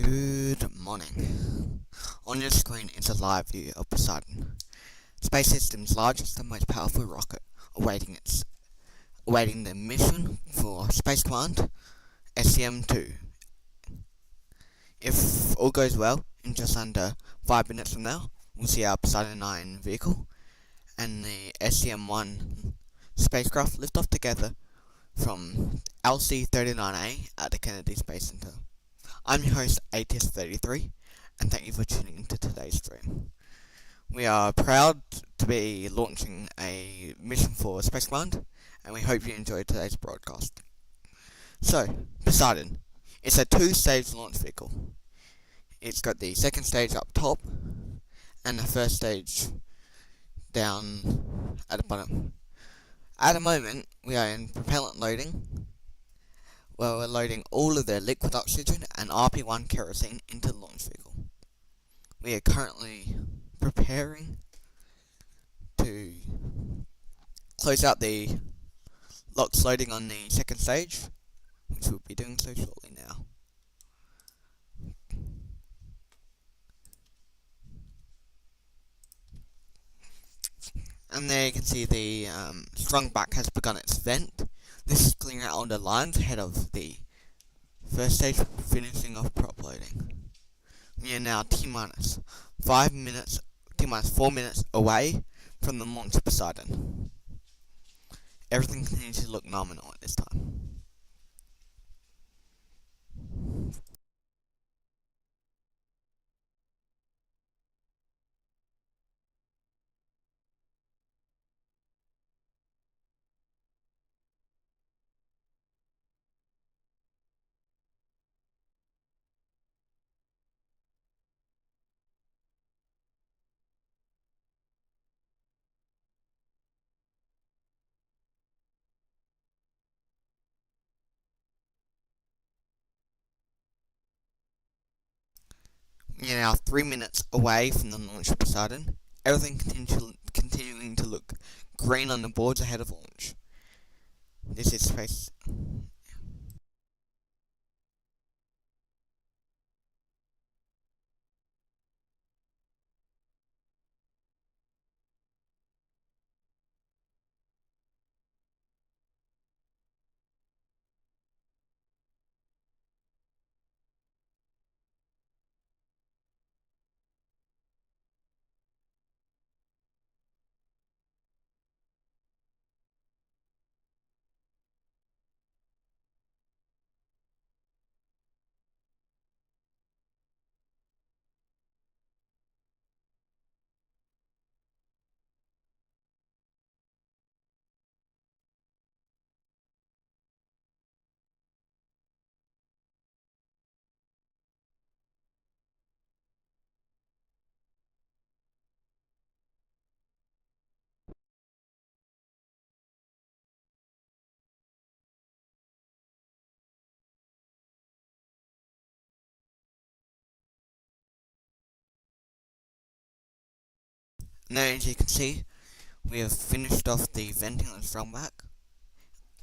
Good morning. On your screen is a live view of Posideon, Space System's largest and most powerful rocket, awaiting the mission for Space Command SCM-2. If all goes well, in just under 5 minutes from now, we'll see our Posideon 9 vehicle and the SCM-1 spacecraft lift off together from LC-39A at the Kennedy Space Center. I'm your host, ATS33, and thank you for tuning into today's stream. We are proud to be launching a mission for Space Command, and we hope you enjoyed today's broadcast. So, Posideon. It's a two-stage launch vehicle. It's got the second stage up top, and the first stage down at the bottom. At the moment, we are in propellant loading, where we're loading all of the liquid oxygen and RP1 kerosene into the launch vehicle. We are currently preparing to close out the LOX loading on the second stage, which we'll be doing so shortly now. And there you can see the strong back has begun its vent. This is clearing out all the lines ahead of the first stage, finishing off prop loading. We are now T-minus 4 minutes away from the launch of Posideon. Everything continues to look nominal at this time. We are now 3 minutes away from the launch of Posideon. Everything continuing to look green on the boards ahead of launch. This is space. Now, as you can see, we have finished off the venting on the strong back.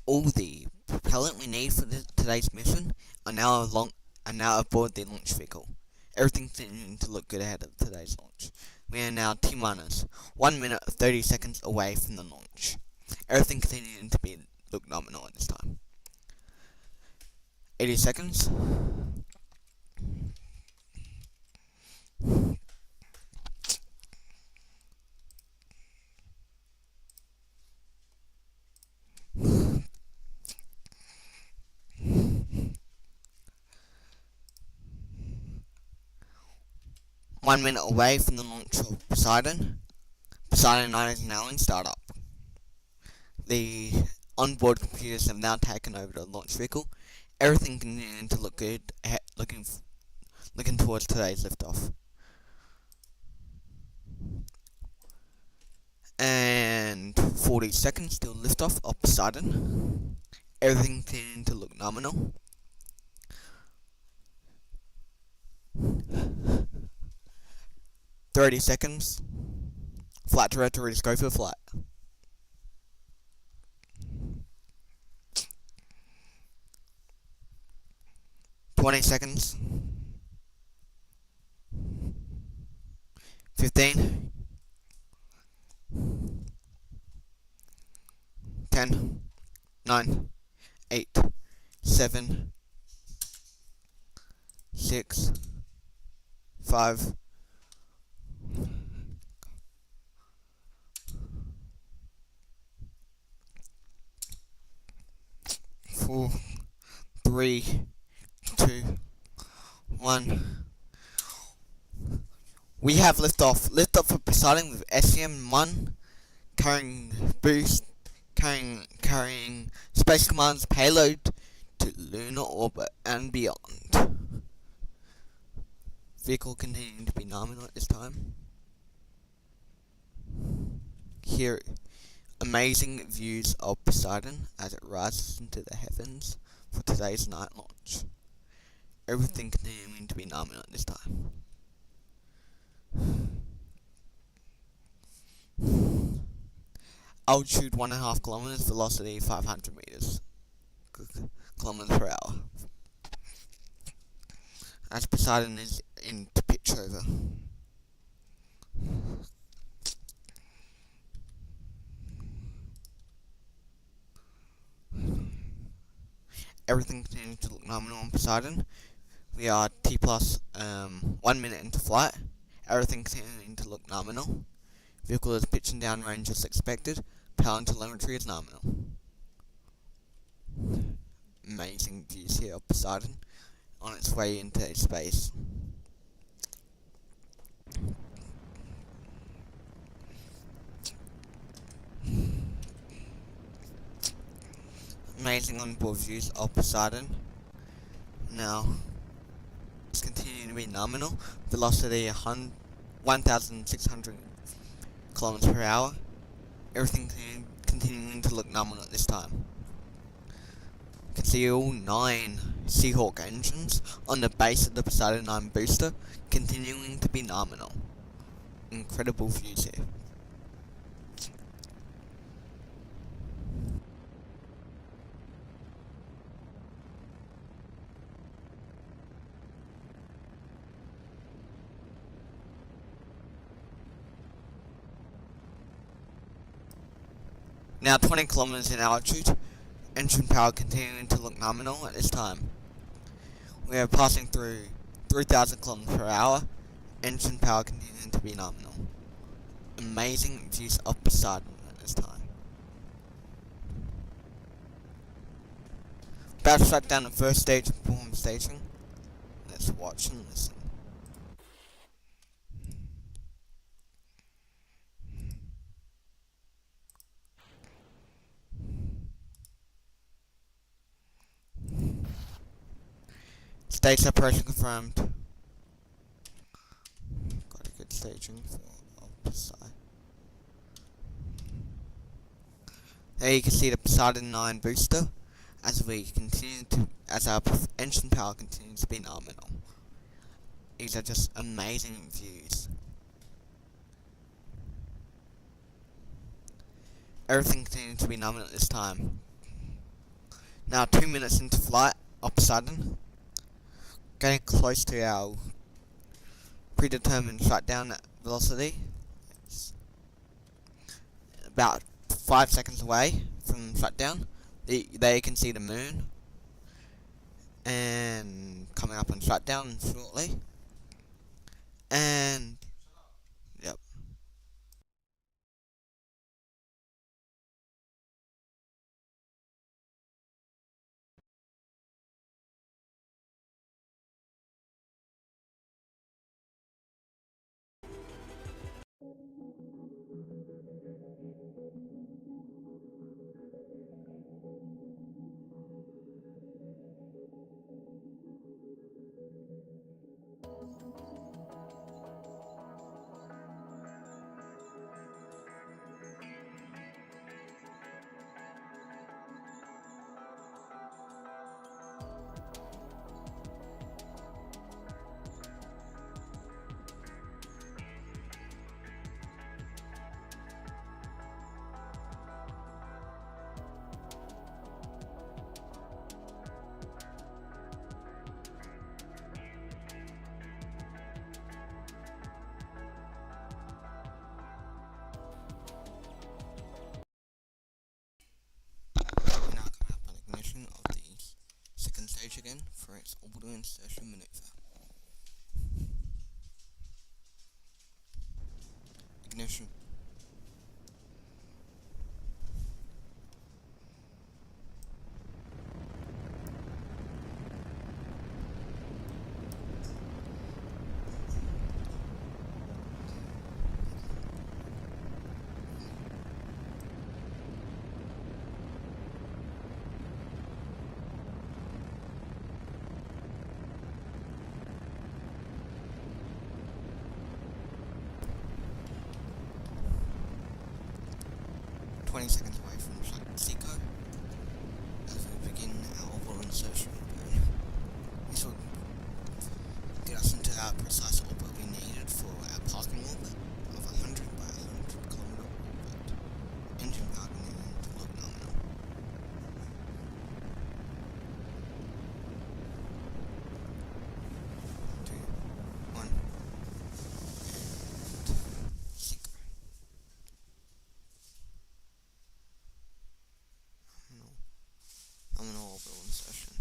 All the propellant we need for today's mission are now aboard the launch vehicle. Everything's continuing to look good ahead of today's launch. We are now T-minus 1 minute 30 seconds away from the launch. Everything continuing to look nominal at this time. 80 seconds. 1 minute away from the launch of Posideon. Posideon 9 is now in startup. The onboard computers have now taken over the launch vehicle. Everything continuing to look good, looking towards today's liftoff. And 40 seconds till liftoff of Posideon. Everything continuing to look nominal. $30 seconds. Flat trajectory to go for flat. 20 seconds. 15, 10, 9, 8, 7, 6, 5, 4, 3, 2, 1. We have liftoff. Liftoff for Posideon with SCM-1 carrying boost, carrying Space Command's payload to lunar orbit and beyond. Vehicle continuing to be nominal at this time. Here, amazing views of Posideon as it rises into the heavens for today's night launch. Everything continuing to be nominal at this time. Altitude 1.5 kilometers, velocity 500 meters, kilometers per hour. As Posideon is into pitch over. Everything continuing to look nominal on Posideon. We are T plus 1 minute into flight. Everything continuing to look nominal. Vehicle is pitching down range as expected. Power and telemetry is nominal. Amazing views here of Posideon on its way into space. Amazing onboard views of Posideon. Now, it's continuing to be nominal. Velocity 1,600 kilometers per hour. Everything continuing to look nominal at this time. You can see all 9 Seahawk engines on the base of the Posideon 9 booster continuing to be nominal. Incredible views here. Now 20 kilometers in altitude, engine power continuing to look nominal at this time. We are passing through 3,000 kilometers per hour, engine power continuing to be nominal. Amazing views of Posideon at this time. About to shut down the first stage of perform staging. Let's watch and listen. Stage separation confirmed. Got a good staging for Posideon. There you can see the Posideon 9 booster as our engine power continues to be nominal. These are just amazing views. Everything continuing to be nominal at this time. Now 2 minutes into flight of Posideon. Getting close to our predetermined shutdown velocity. It's about 5 seconds away from shutdown. There you can see the moon. And coming up on shutdown shortly. And yep. for its orbital insertion maneuver. Ignition. Seconds away from Seco as we begin our orbital insertion burn. This will get us into our precise orbit we needed for our parking orbit of 100 by 100 kilometer orbit. Engine power continuing to look nominal. 2, 1, and Seco. Nominal orbital insertion.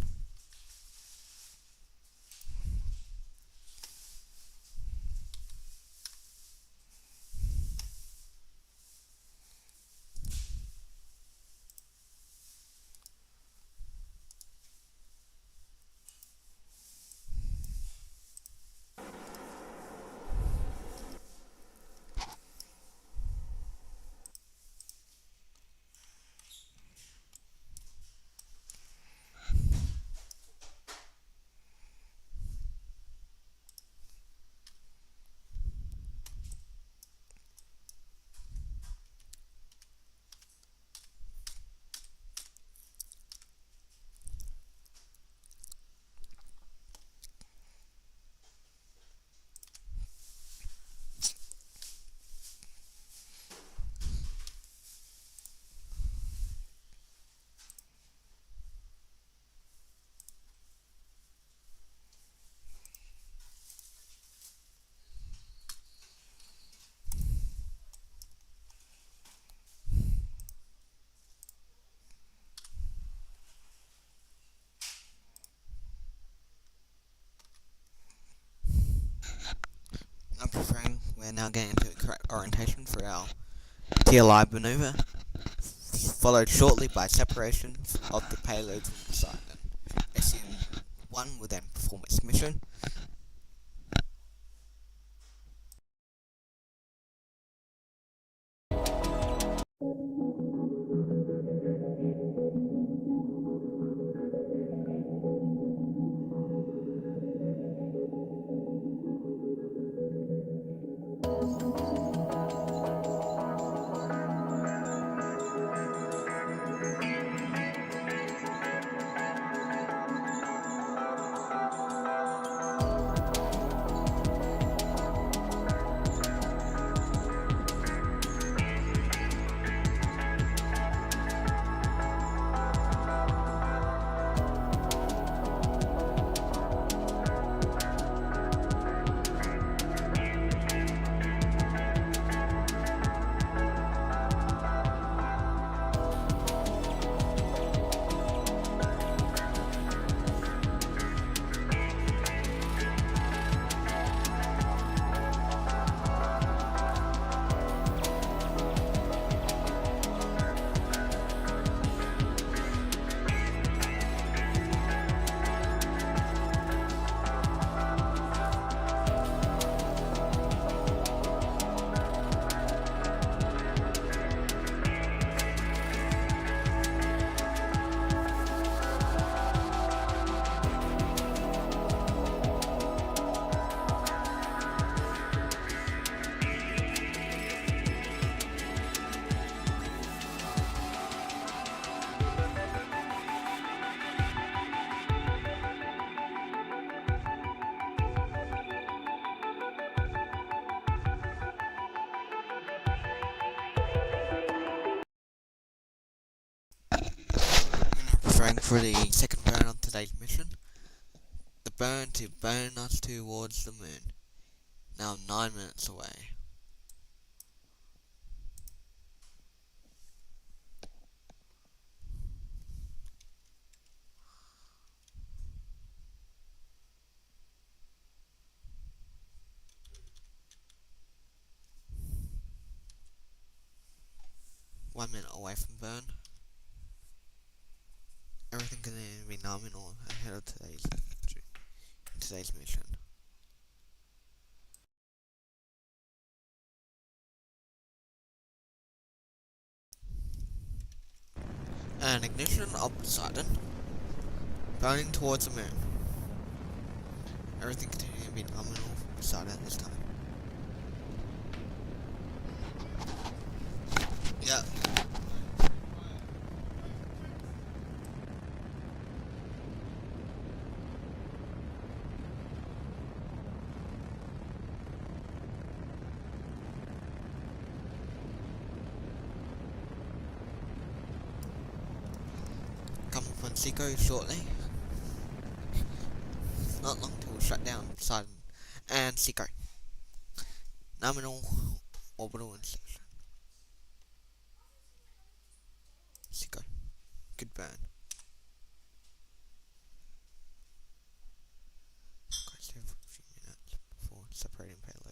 We're now getting into the correct orientation for our TLI maneuver, followed shortly by separation of the payload from Posideon. SCM-1 will then perform its mission. Preparing for the second burn on today's mission. The burn to burn us towards the moon. Now 9 minutes away. 1 minute away from burn. Everything can be nominal ahead of today's mission. And ignition of Poseidon. Burning towards the moon. Everything continuing to be nominal for Poseidon this time. Yep. Coming from Seco shortly. Not long till we'll shut down Poseidon and Seco. Nominal orbital insertion. Seco. Good burn. Got to save a few minutes before separating payload.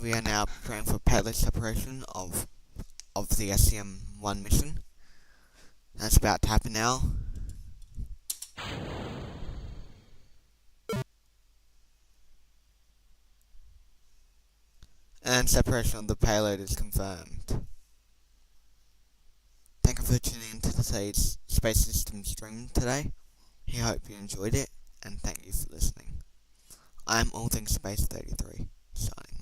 We are now preparing for payload separation of the SCM-1 mission. That's about to happen now. And separation of the payload is confirmed. Thank you for tuning in to today's Space System stream today. I hope you enjoyed it, and thank you for listening. I'm All Things Space 33, signing.